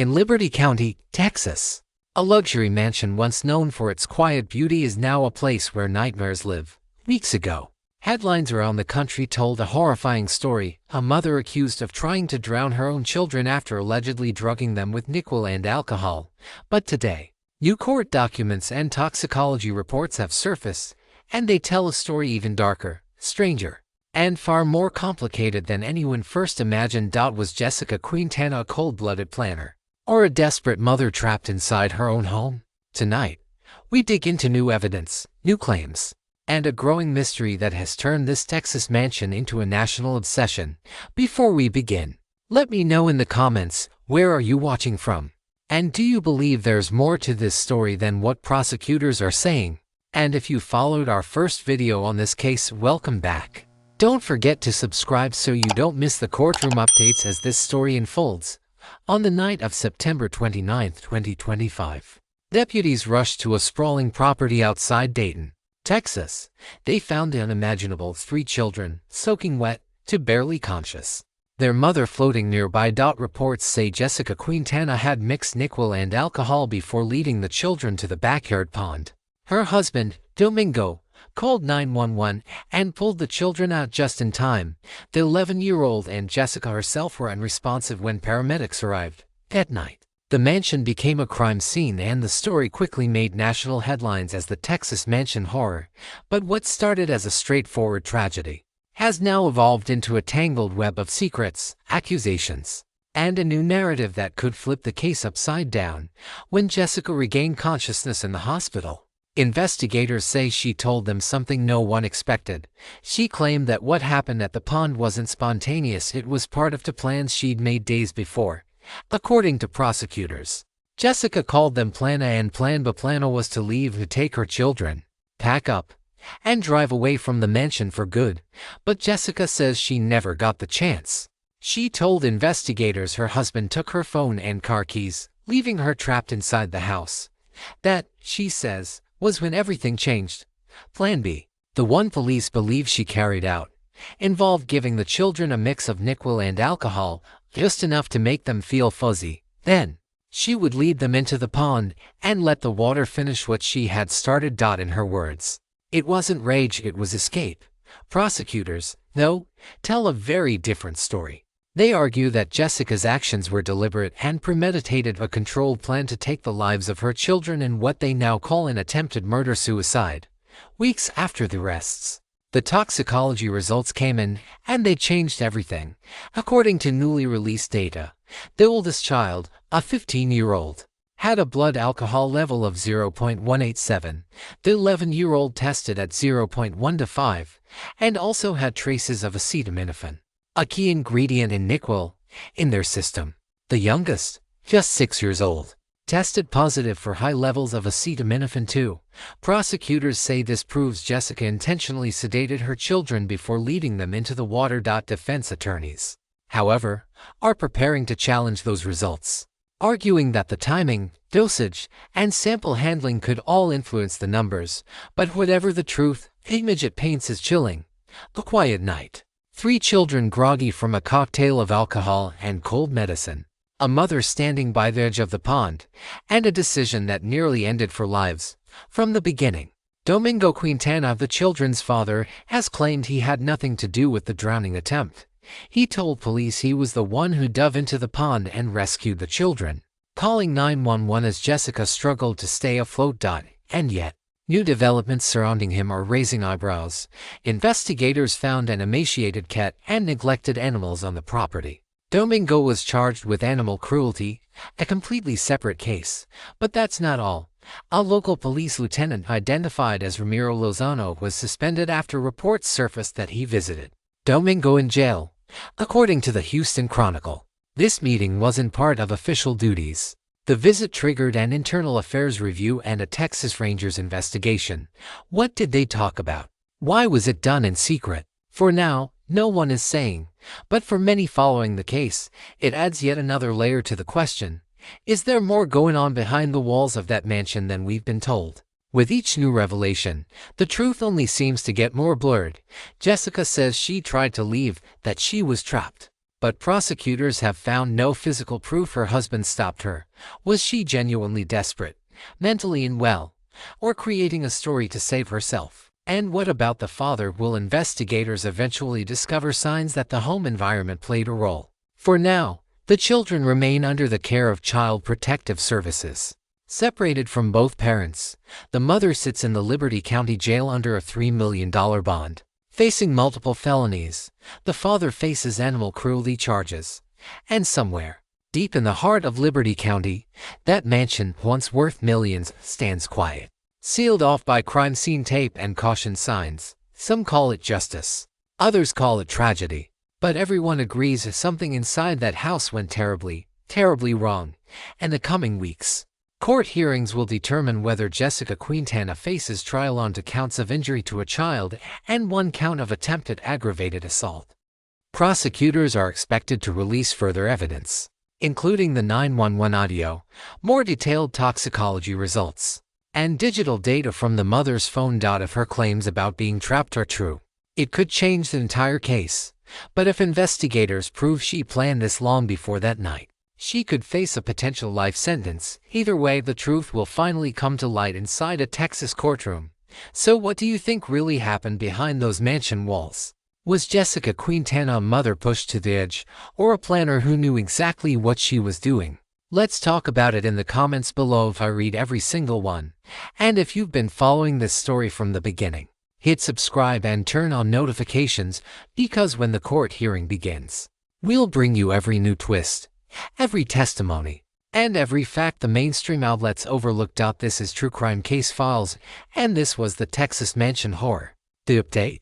In Liberty County, Texas. A luxury mansion once known for its quiet beauty is now a place where nightmares live. Weeks ago, headlines around the country told a horrifying story: a mother accused of trying to drown her own children after allegedly drugging them with NyQuil and alcohol. But today, new court documents and toxicology reports have surfaced, and they tell a story even darker, stranger, and far more complicated than anyone first imagined. Was Jessica Quintana a cold-blooded planner, or a desperate mother trapped inside her own home? Tonight, we dig into new evidence, new claims, and a growing mystery that has turned this Texas mansion into a national obsession. Before we begin, let me know in the comments, where are you watching from? And do you believe there's more to this story than what prosecutors are saying? And if you followed our first video on this case, welcome back. Don't forget to subscribe so you don't miss the courtroom updates as this story unfolds. On the night of September 29, 2025, deputies rushed to a sprawling property outside Dayton, Texas. They found the unimaginable: 3 children, soaking wet to barely conscious, their mother floating nearby. Reports say Jessica Quintana had mixed NyQuil and alcohol before leading the children to the backyard pond. Her husband, Domingo, called 911 and pulled the children out just in time. The 11-year-old and Jessica herself were unresponsive when paramedics arrived. That night, the mansion became a crime scene, and the story quickly made national headlines as the Texas mansion horror. But what started as a straightforward tragedy has now evolved into a tangled web of secrets, accusations, and a new narrative that could flip the case upside down. When Jessica regained consciousness in the hospital, investigators say she told them something no one expected. She claimed that what happened at the pond wasn't spontaneous, it was part of the plans she'd made days before. According to prosecutors, Jessica called them Plan A and Plan B. Plan A was to leave to take her children, pack up, and drive away from the mansion for good. But Jessica says she never got the chance. She told investigators her husband took her phone and car keys, leaving her trapped inside the house. That, she says, was when everything changed. Plan B, the one police believe she carried out, involved giving the children a mix of NyQuil and alcohol, just enough to make them feel fuzzy. Then, she would lead them into the pond and let the water finish what she had started. In her words, it wasn't rage, it was escape. Prosecutors, though, tell a very different story. They argue that Jessica's actions were deliberate and premeditated, a controlled plan to take the lives of her children in what they now call an attempted murder-suicide. Weeks after the arrests, the toxicology results came in, and they changed everything. According to newly released data, the oldest child, a 15-year-old, had a blood alcohol level of 0.187. The 11-year-old tested at 0.125, and also had traces of acetaminophen, a key ingredient in NyQuil, in their system. The youngest, just 6 years old, tested positive for high levels of acetaminophen too. Prosecutors say this proves Jessica intentionally sedated her children before leading them into the water. Defense attorneys, however, are preparing to challenge those results, arguing that the timing, dosage, and sample handling could all influence the numbers. But whatever the truth, the image it paints is chilling. The quiet night. 3 children groggy from a cocktail of alcohol and cold medicine, a mother standing by the edge of the pond, and a decision that nearly ended for lives. From the beginning, Domingo Quintana, the children's father, has claimed he had nothing to do with the drowning attempt. He told police he was the one who dove into the pond and rescued the children, calling 911 as Jessica struggled to stay afloat. And yet, new developments surrounding him are raising eyebrows. Investigators found an emaciated cat and neglected animals on the property. Domingo was charged with animal cruelty, a completely separate case. But that's not all. A local police lieutenant identified as Ramiro Lozano was suspended after reports surfaced that he visited Domingo in jail. According to the Houston Chronicle, this meeting wasn't part of official duties. The visit triggered an internal affairs review and a Texas Rangers investigation. What did they talk about? Why was it done in secret? For now, no one is saying. But for many following the case, it adds yet another layer to the question. Is there more going on behind the walls of that mansion than we've been told? With each new revelation, the truth only seems to get more blurred. Jessica says she tried to leave, that she was trapped. But prosecutors have found no physical proof her husband stopped her. Was she genuinely desperate, mentally unwell, or creating a story to save herself? And what about the father? Will investigators eventually discover signs that the home environment played a role? For now, the children remain under the care of Child Protective Services. Separated from both parents, the mother sits in the Liberty County Jail under a $3 million bond. Facing multiple felonies, the father faces animal cruelty charges. And somewhere, deep in the heart of Liberty County, that mansion, once worth millions, stands quiet, sealed off by crime scene tape and caution signs. Some call it justice, others call it tragedy. But everyone agrees that something inside that house went terribly, terribly wrong. And the coming weeks, court hearings will determine whether Jessica Quintana faces trial on 2 counts of injury to a child and 1 count of attempted aggravated assault. Prosecutors are expected to release further evidence, including the 911 audio, more detailed toxicology results, and digital data from the mother's phone. If her claims about being trapped are true, it could change the entire case. But if investigators prove she planned this long before that night, she could face a potential life sentence. Either way, the truth will finally come to light inside a Texas courtroom. So what do you think really happened behind those mansion walls? Was Jessica Quintana a mother pushed to the edge, or a planner who knew exactly what she was doing? Let's talk about it in the comments below. I read every single one. And if you've been following this story from the beginning, hit subscribe and turn on notifications, because when the court hearing begins, we'll bring you every new twist, every testimony, and every fact the mainstream outlets overlooked. This is True Crime Case Files, and this was the Texas Mansion Horror. The update.